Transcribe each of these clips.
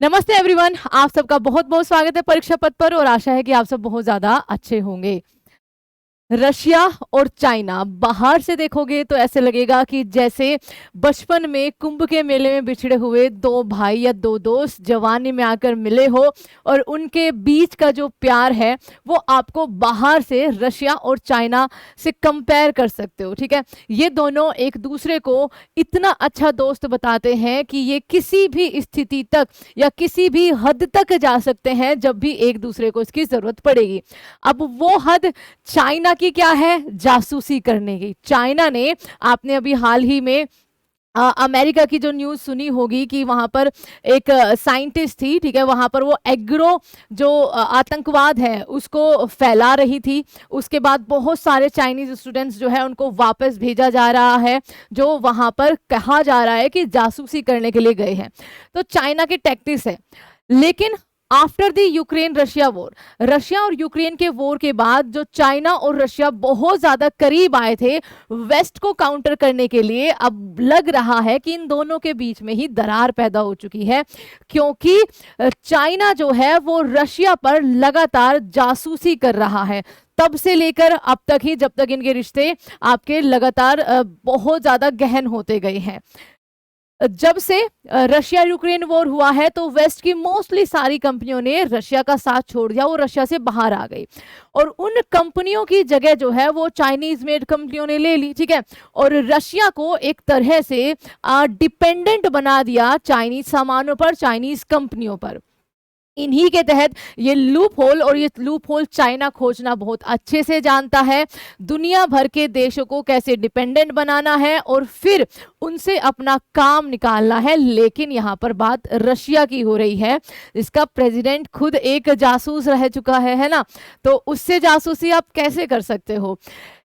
नमस्ते एवरीवन, आप सबका बहुत बहुत स्वागत है परीक्षा पथ पर और आशा है कि आप सब बहुत ज्यादा अच्छे होंगे। रशिया और चाइना, बाहर से देखोगे तो ऐसे लगेगा कि जैसे बचपन में कुंभ के मेले में बिछड़े हुए दो भाई या दो दोस्त जवानी में आकर मिले हो और उनके बीच का जो प्यार है वो आपको बाहर से रशिया और चाइना से कंपेयर कर सकते हो। ठीक है, ये दोनों एक दूसरे को इतना अच्छा दोस्त बताते हैं कि ये किसी भी स्थिति तक या किसी भी हद तक जा सकते हैं जब भी एक दूसरे को इसकी जरूरत पड़ेगी। अब वो हद चाइना की क्या है? जासूसी करने की। चाइना ने, आपने अभी हाल ही में अमेरिका की जो न्यूज़ सुनी होगी कि वहां पर एक साइंटिस्ट थी, ठीक है, वहां पर वो एग्रो जो आतंकवाद है उसको फैला रही थी। उसके बाद बहुत सारे चाइनीज स्टूडेंट्स जो है उनको वापस भेजा जा रहा है, जो वहां पर कहा जा रहा है कि जासूसी करने के लिए गए हैं। तो चाइना की टैक्टिक्स है। लेकिन after the Ukraine Russia war, Russia और यूक्रेन के वॉर के बाद जो चाइना और रशिया बहुत ज्यादा करीब आए थे वेस्ट को काउंटर करने के लिए, अब लग रहा है कि इन दोनों के बीच में ही दरार पैदा हो चुकी है, क्योंकि चाइना जो है वो रशिया पर लगातार जासूसी कर रहा है। तब से लेकर अब तक ही, जब तक इनके रिश्ते आपके लगातार बहुत ज्यादा गहन होते गए हैं। जब से रशिया यूक्रेन वॉर हुआ है तो वेस्ट की मोस्टली सारी कंपनियों ने रशिया का साथ छोड़ दिया, वो रशिया से बाहर आ गई और उन कंपनियों की जगह जो है वो चाइनीज मेड कंपनियों ने ले ली। ठीक है, और रशिया को एक तरह से डिपेंडेंट बना दिया चाइनीज सामानों पर, चाइनीज कंपनियों पर। इन्हीं के तहत ये लूप होल, और ये लूप होल चाइना खोजना बहुत अच्छे से जानता है, दुनिया भर के देशों को कैसे डिपेंडेंट बनाना है और फिर उनसे अपना काम निकालना है। लेकिन यहाँ पर बात रशिया की हो रही है, इसका प्रेसिडेंट खुद एक जासूस रह चुका है ना, तो उससे जासूसी आप कैसे कर सकते हो?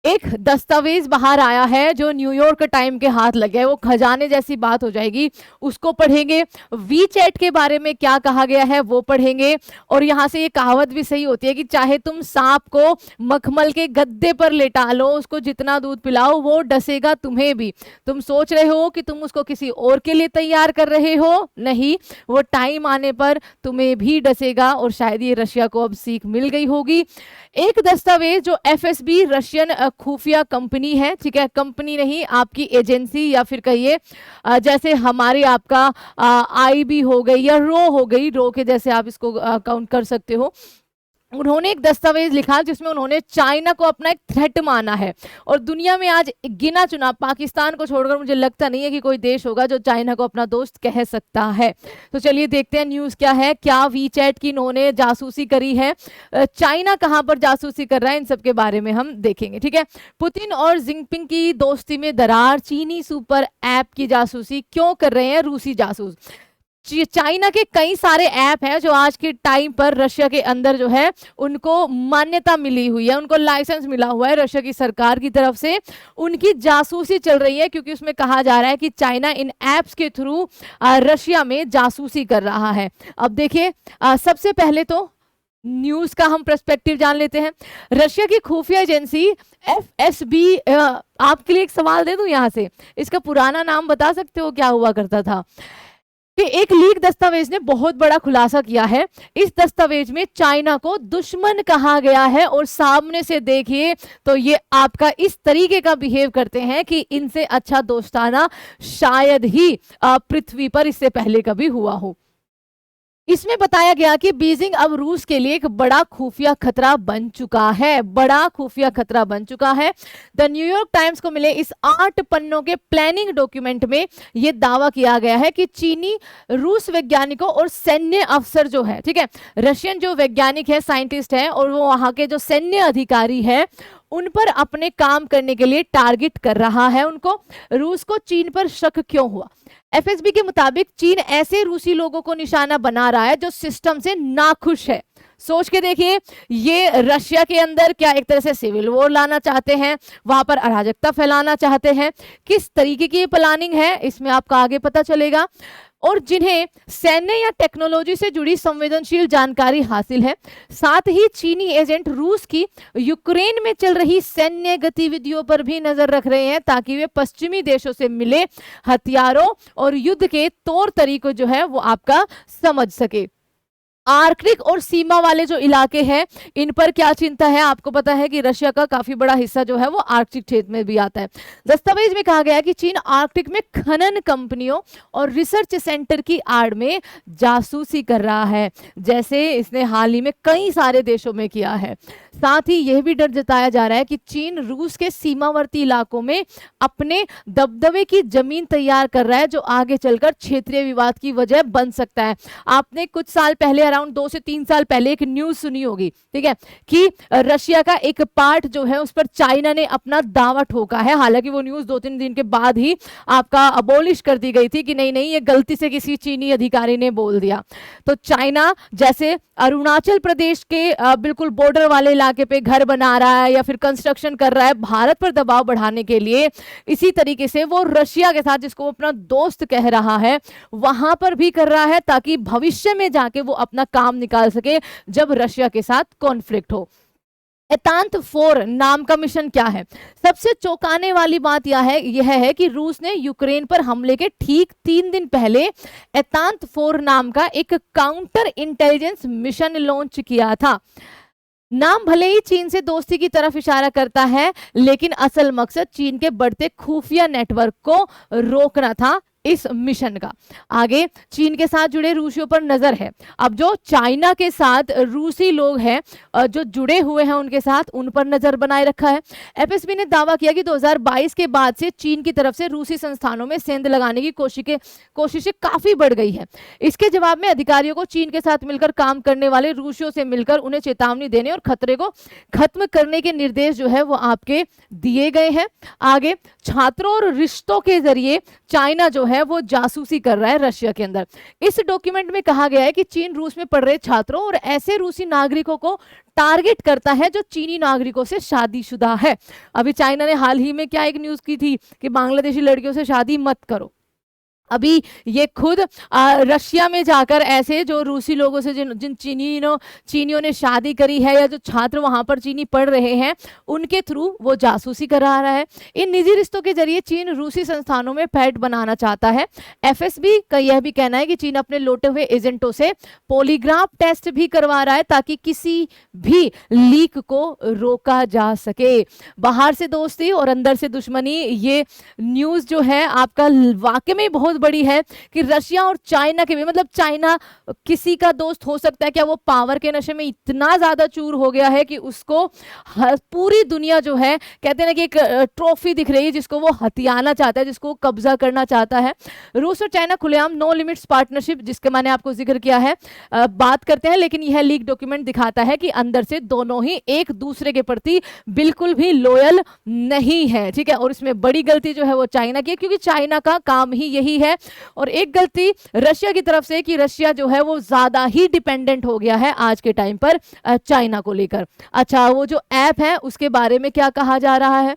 एक दस्तावेज बाहर आया है जो न्यूयॉर्क टाइम के हाथ लगे है, वो खजाने जैसी बात हो जाएगी, उसको पढ़ेंगे। वी चैट के बारे में क्या कहा गया है वो पढ़ेंगे। और यहाँ से ये कहावत भी सही होती है कि चाहे तुम सांप को मखमल के गद्दे पर लेटा लो, उसको जितना दूध पिलाओ वो डसेगा तुम्हें भी। तुम सोच रहे हो कि तुम उसको किसी और के लिए तैयार कर रहे हो, नहीं, वो टाइम आने पर तुम्हें भी डसेगा। और शायद ये रशिया को अब सीख मिल गई होगी। एक दस्तावेज जो एफएसबी रशियन खुफिया कंपनी है, ठीक है, कंपनी नहीं, आपकी एजेंसी, या फिर कहिए जैसे हमारे आपका आईबी हो गई या रो हो गई, रो के जैसे आप इसको काउंट कर सकते हो। उन्होंने एक दस्तावेज लिखा जिसमें उन्होंने चाइना को अपना एक थ्रेट माना है। और दुनिया में आज गिना चुना, पाकिस्तान को छोड़कर मुझे लगता नहीं है कि कोई देश होगा जो चाइना को अपना दोस्त कह सकता है। तो चलिए देखते हैं न्यूज़ क्या है, क्या वी चैट की इन्होंने जासूसी करी है, चाइना कहाँ पर जासूसी कर रहा है, इन सब के बारे में हम देखेंगे। ठीक है, पुतिन और जिनपिंग की दोस्ती में दरार, चीनी सुपर ऐप की जासूसी क्यों कर रहे हैं रूसी जासूस। चाइना के कई सारे ऐप हैं जो आज के टाइम पर रशिया के अंदर जो है उनको मान्यता मिली हुई है, उनको लाइसेंस मिला हुआ है रशिया की सरकार की तरफ से। उनकी जासूसी चल रही है क्योंकि उसमें कहा जा रहा है कि चाइना इन ऐप्स के थ्रू रशिया में जासूसी कर रहा है। अब देखिए, सबसे पहले तो न्यूज का हम पर्सपेक्टिव जान लेते हैं। रशिया की खुफिया एजेंसी एफएसबी, आपके लिए एक सवाल दे दूं यहाँ से, इसका पुराना नाम बता सकते हो क्या हुआ करता था? कि एक लीक दस्तावेज ने बहुत बड़ा खुलासा किया है। इस दस्तावेज में चाइना को दुश्मन कहा गया है और सामने से देखिए तो ये आपका इस तरीके का बिहेव करते हैं कि इनसे अच्छा दोस्ताना शायद ही पृथ्वी पर इससे पहले कभी हुआ हो। इसमें बताया गया कि बीजिंग अब रूस के लिए एक बड़ा खुफिया खतरा बन चुका है, बड़ा खुफिया खतरा बन चुका है। द न्यूयॉर्क टाइम्स को मिले इस 8 पन्नों के प्लानिंग डॉक्यूमेंट में यह दावा किया गया है कि चीनी रूस वैज्ञानिकों और सैन्य अफसर जो है, ठीक है, रशियन जो वैज्ञानिक है, साइंटिस्ट है, और वो वहां के जो सैन्य अधिकारी है उन पर अपने काम करने के लिए टारगेट कर रहा है उनको। रूस को चीन पर शक क्यों हुआ? एफएसबी के मुताबिक चीन ऐसे रूसी लोगों को निशाना बना रहा है जो सिस्टम से नाखुश है, सोच के देखिए, ये रशिया के अंदर क्या एक तरह से सिविल वॉर लाना चाहते हैं, वहां पर अराजकता फैलाना चाहते हैं, किस तरीके की प्लानिंग है इसमें आपका आगे पता चलेगा। और जिन्हें सैन्य या टेक्नोलॉजी से जुड़ी संवेदनशील जानकारी हासिल है, साथ ही चीनी एजेंट रूस की यूक्रेन में चल रही सैन्य गतिविधियों पर भी नजर रख रहे हैं, ताकि वे पश्चिमी देशों से मिले हथियारों और युद्ध के तौर तरीकों जो है वो आपका समझ सके। आर्कटिक और सीमा वाले जो इलाके हैं, इन पर क्या चिंता है? आपको पता है कि रशिया का काफी बड़ा हिस्सा जो है वो आर्कटिक क्षेत्र में भी आता है। दस्तावेज में कहा गया है कि चीन आर्कटिक में खनन कंपनियों और रिसर्च सेंटर की आड़ में जासूसी कर रहा है, जैसे इसने हाल ही में कई सारे देशों में किया है। साथ ही यह भी डर जताया जा रहा है कि चीन रूस के सीमावर्ती इलाकों में अपने दबदबे की जमीन तैयार कर रहा है, जो आगे चलकर क्षेत्रीय विवाद की वजह बन सकता है। आपने कुछ साल पहले, अराउंड 2 से 3 साल पहले, एक न्यूज सुनी होगी, ठीक है, कि रशिया का एक पार्ट जो है उस पर चाइना ने अपना दावा ठोका है। हालांकि वो न्यूज 2-3 दिन के बाद ही आपका अबोलिश कर दी गई थी कि नहीं नहीं, ये गलती से किसी चीनी अधिकारी ने बोल दिया। तो चाइना जैसे अरुणाचल प्रदेश के बिल्कुल बॉर्डर वाले इलाके पे घर बना रहा है या फिर कंस्ट्रक्शन कर रहा है भारत पर दबाव बढ़ाने के लिए, इसी तरीके से वो रशिया के साथ, जिसको अपना दोस्त कह रहा है, वहां पर भी कर रहा है, ताकि भविष्य में जाके वो अपना काम निकाल सके जब रशिया के साथ कॉन्फ्लिक्ट हो। एतांत 4 नाम का मिशन क्या है? सबसे चौंकाने वाली बात यह है कि रूस ने यूक्रेन पर हमले के ठीक 3 दिन पहले एतांत 4 नाम का एक काउंटर इंटेलिजेंस मिशन लॉन्च किया था। नाम भले ही चीन से दोस्ती की तरफ इशारा करता है, लेकिन असल मकसद चीन के बढ़ते खुफिया नेटवर्क को रोकना था इस मिशन का। आगे चीन के साथ जुड़े रूसियों पर नजर है। अब जो चाइना के साथ रूसी लोग हैं जो जुड़े हुए हैं उनके साथ, उन पर नजर बनाए रखा है। एफएसबी ने दावा किया कि 2022 के बाद से चीन की तरफ से रूसी संस्थानों में सेंध लगाने की कोशिशें काफी बढ़ गई है। इसके जवाब में अधिकारियों को चीन के साथ मिलकर काम करने वाले रूसियों से मिलकर उन्हें चेतावनी देने और खतरे को खत्म करने के निर्देश जो है वो आपके दिए गए हैं। आगे छात्रों और रिश्तों के जरिए चाइना जो है वो जासूसी कर रहा है रशिया के अंदर। इस डॉक्यूमेंट में कहा गया है कि चीन रूस में पढ़ रहे छात्रों और ऐसे रूसी नागरिकों को टारगेट करता है जो चीनी नागरिकों से शादीशुदा है। अभी चाइना ने हाल ही में क्या एक न्यूज की थी कि बांग्लादेशी लड़कियों से शादी मत करो। अभी ये खुद रशिया में जाकर ऐसे जो रूसी लोगों से जिन चीनियों ने शादी करी है, या जो छात्र वहां पर चीनी पढ़ रहे हैं, उनके थ्रू वो जासूसी करा रहा है। इन निजी रिश्तों के जरिए चीन रूसी संस्थानों में पैठ बनाना चाहता है। एफएसबी का यह भी कहना है कि चीन अपने लौटे हुए एजेंटों से पॉलीग्राफ टेस्ट भी करवा रहा है, ताकि किसी भी लीक को रोका जा सके। बाहर से दोस्ती और अंदर से दुश्मनी, ये न्यूज जो है आपका वाकई में बहुत बड़ी है कि रशिया और चाइना के भी, मतलब चाइना किसी का दोस्त हो सकता है क्या? वो पावर के नशे में इतना ज्यादा चूर हो गया है कि उसको पूरी दुनिया जो है, कहते हैं ना कि एक ट्रॉफी दिख रही है जिसको वो हथियाना चाहता है, जिसको कब्जा करना चाहता है। रूस और चाइना खुलेआम नो लिमिट्स पार्टनरशिप, जिसके मैंने आपको जिक्र किया है, बात करते हैं, लेकिन यह लीक डॉक्यूमेंट दिखाता है कि अंदर से दोनों ही एक दूसरे के प्रति बिल्कुल भी लॉयल नहीं है, ठीक है। और इसमें बड़ी गलती जो है वो चाइना की है, क्योंकि चाइना का काम ही यही है। और एक गलती रशिया की तरफ से कि रशिया जो है वो ज्यादा ही डिपेंडेंट हो गया है आज के टाइम पर चाइना को लेकर। अच्छा, वो जो ऐप है उसके बारे में क्या कहा जा रहा है?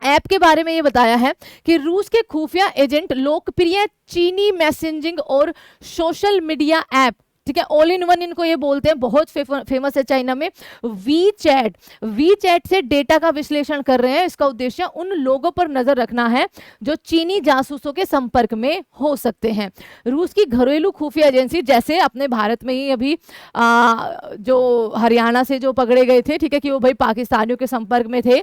ऐप के बारे में ये बताया है कि रूस के खुफिया एजेंट लोकप्रिय चीनी मैसेजिंग और सोशल मीडिया ऐप, ठीक है, ऑल इन वन इनको ये बोलते हैं, बहुत फेमस है चाइना में, वीचैट से डेटा का विश्लेषण कर रहे हैं। इसका उद्देश्य उन लोगों पर नजर रखना है जो चीनी जासूसों के संपर्क में हो सकते हैं। रूस की घरेलू खुफिया एजेंसी, जैसे अपने भारत में ही अभी जो हरियाणा से जो पकड़े गए थे, ठीक है, कि वो भाई पाकिस्तानियों के संपर्क में थे,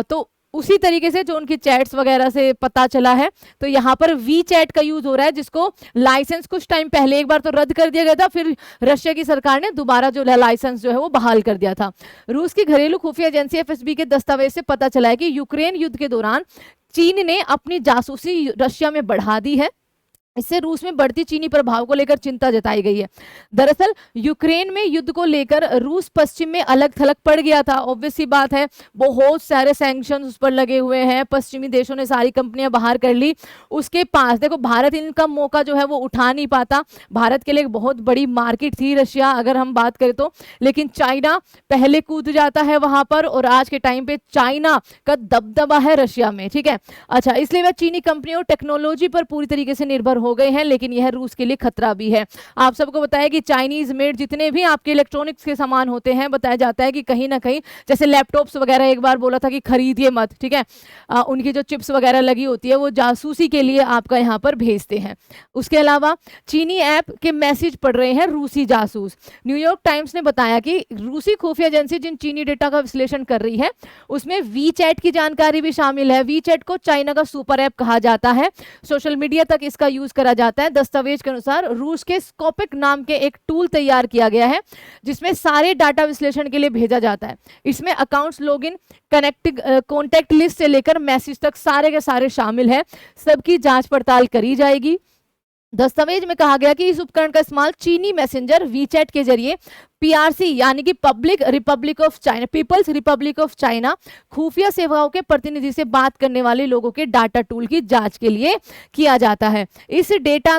तो उसी तरीके से जो उनकी चैट्स वगैरह से पता चला है, तो यहाँ पर वी चैट का यूज हो रहा है, जिसको लाइसेंस कुछ टाइम पहले एक बार तो रद्द कर दिया गया था, फिर रशिया की सरकार ने दोबारा जो लाइसेंस जो है वो बहाल कर दिया था। रूस की घरेलू खुफिया एजेंसी एफएसबी के दस्तावेज से पता चला है कि यूक्रेन युद्ध के दौरान चीन ने अपनी जासूसी रशिया में बढ़ा दी है। इससे रूस में बढ़ती चीनी प्रभाव को लेकर चिंता जताई गई है। दरअसल यूक्रेन में युद्ध को लेकर रूस पश्चिम में अलग थलग पड़ गया था। ऑब्वियस सी बात है, बहुत सारे सैंक्शन उस पर लगे हुए हैं, पश्चिमी देशों ने सारी कंपनियां बाहर कर ली। उसके पास देखो भारत इनका मौका जो है वो उठा नहीं पाता। भारत के लिए एक बहुत बड़ी मार्केट थी रशिया, अगर हम बात करें तो, लेकिन चाइना पहले कूद जाता है वहां पर, और आज के टाइम पे चाइना का दबदबा है रशिया में, ठीक है। अच्छा, इसलिए वह चीनी कंपनियों टेक्नोलॉजी पर पूरी तरीके से निर्भर हो गए हैं, लेकिन यह रूस के लिए खतरा भी है। आप सबको बताया कि चाइनीज मेड जितने भी आपके इलेक्ट्रॉनिक्स के सामान होते हैं, बताया जाता है कि कहीं ना कहीं, जैसे लैपटॉप्स वगैरह एक बार बोला था कि खरीदिए मत, ठीक है। उनकी जो चिप्स वगैरह लगी होती है वो जासूसी के लिए आपका यहाँ पर भेजते हैं। उसके अलावा चीनी ऐप के मैसेज पढ़ रहे हैं रूसी जासूस। न्यूयॉर्क टाइम्स ने बताया कि रूसी खुफिया एजेंसी जिन चीनी डेटा का विश्लेषण कर रही है उसमें वी चैट की जानकारी भी शामिल है। वी चैट को चाइना का सुपर ऐप कहा जाता है, सोशल मीडिया तक इसका यूज करा जाता है। दस्तावेज के अनुसार रूस के स्कोपिक नाम के एक टूल तैयार किया गया है जिसमें सारे डाटा विश्लेषण के लिए भेजा जाता है। इसमें अकाउंट्स, लॉगिन, कॉन्टैक्ट लिस्ट से लेकर मैसेज तक सारे के सारे शामिल है। सबकी जांच पड़ताल करी जाएगी। दस्तावेज में कहा गया कि इस उपकरण का इस्तेमाल चीनी मैसेंजर वीचैट के जरिए पीआरसी यानी कि public republic of China, people's republic of China खुफिया सेवाओं के प्रतिनिधि से बात करने वाले लोगों के डाटा टूल की जांच के लिए किया जाता है। इस डेटा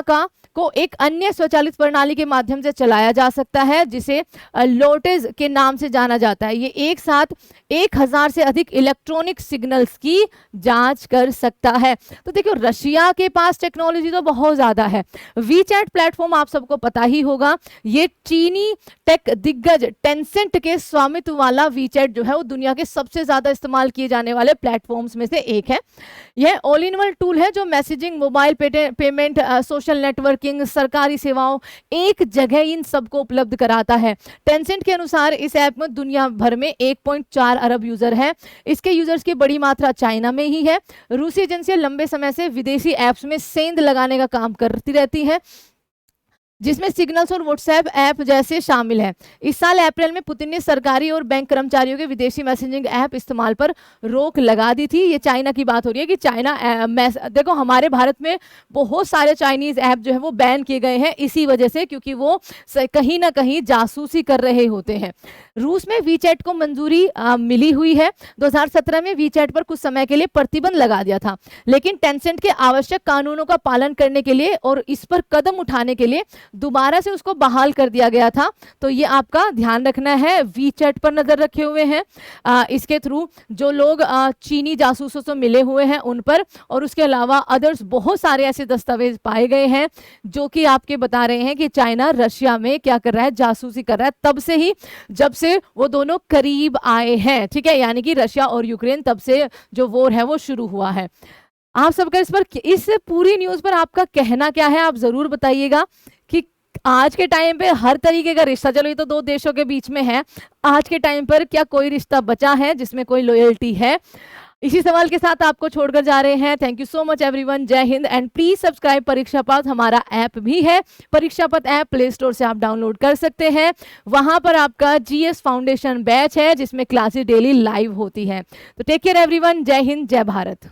को एक अन्य स्वचालित प्रणाली के माध्यम से चलाया जा सकता है जिसे लोटेज के नाम से जाना जाता है। ये एक साथ 1000 से अधिक इलेक्ट्रॉनिक सिग्नल्स की जांच कर सकता है। तो देखो, रशिया के पास टेक्नोलॉजी तो बहुत ज्यादा है। वीचैट प्लेटफॉर्म आप सबको पता ही होगा, ये चीनी टेक दिग्गज टेंसेंट के स्वामित्व वाला वीचैट जो है वो दुनिया के सबसे ज्यादा इस्तेमाल किए जाने वाले प्लेटफॉर्म्स में से एक है। यह ऑल इन वन टूल है जो messaging, mobile payment, social networking, सरकारी सेवाओं एक जगह इन सबको उपलब्ध कराता है। टेंसेंट के अनुसार इस ऐप में दुनिया भर में 1.4 अरब यूजर हैं। इसके यूजर्स की बड़ी मात्रा चाइना में ही है। रूसी एजेंसियां लंबे समय से विदेशी ऐप्स में सेंध लगाने का काम करती रहती है जिसमें सिग्नल्स और व्हाट्सएप ऐप जैसे शामिल हैं। इस साल अप्रैल में पुतिन ने सरकारी और बैंक कर्मचारियों के विदेशी मैसेजिंग ऐप इस्तेमाल पर रोक लगा दी थी। ये चाइना की बात हो रही है कि चाइना देखो, हमारे भारत में बहुत सारे चाइनीज ऐप जो है वो बैन किए गए हैं इसी वजह से, क्योंकि वो कहीं ना कहीं जासूसी कर रहे होते हैं। रूस में वीचैट को मंजूरी मिली हुई है। 2017 में वीचैट पर कुछ समय के लिए प्रतिबंध लगा दिया था, लेकिन टेंसेंट के आवश्यक कानूनों का पालन करने के लिए और इस पर कदम उठाने के लिए दोबारा से उसको बहाल कर दिया गया था। तो ये आपका ध्यान रखना है, वीचैट पर नजर रखे हुए हैं। इसके थ्रू जो लोग चीनी जासूसों से मिले हुए हैं उन पर, और उसके अलावा अदर्स बहुत सारे ऐसे दस्तावेज पाए गए हैं जो कि आपके बता रहे हैं कि चाइना रशिया में क्या कर रहा है, जासूसी कर रहा है, तब से ही जब से वो दोनों करीब आए हैं, ठीक है। यानी कि रशिया और यूक्रेन, तब से जो वॉर है वो शुरू हुआ है। आप सबका इस पूरी न्यूज पर आपका कहना क्या है, आप जरूर बताइएगा कि आज के टाइम पे हर तरीके का रिश्ता, चलो ये तो दो देशों के बीच में है, आज के टाइम पर क्या कोई रिश्ता बचा है जिसमें कोई लॉयल्टी है? इसी सवाल के साथ आपको छोड़कर जा रहे हैं। Thank you so much everyone, जय हिंद, एंड प्लीज सब्सक्राइब परीक्षा पथ। हमारा ऐप भी है परीक्षा पथ ऐप, प्ले स्टोर से आप डाउनलोड कर सकते हैं। वहां पर आपका जीएस फाउंडेशन बैच है जिसमें क्लासेस डेली लाइव होती है। तो टेक केयर एवरीवन, जय हिंद, जय भारत।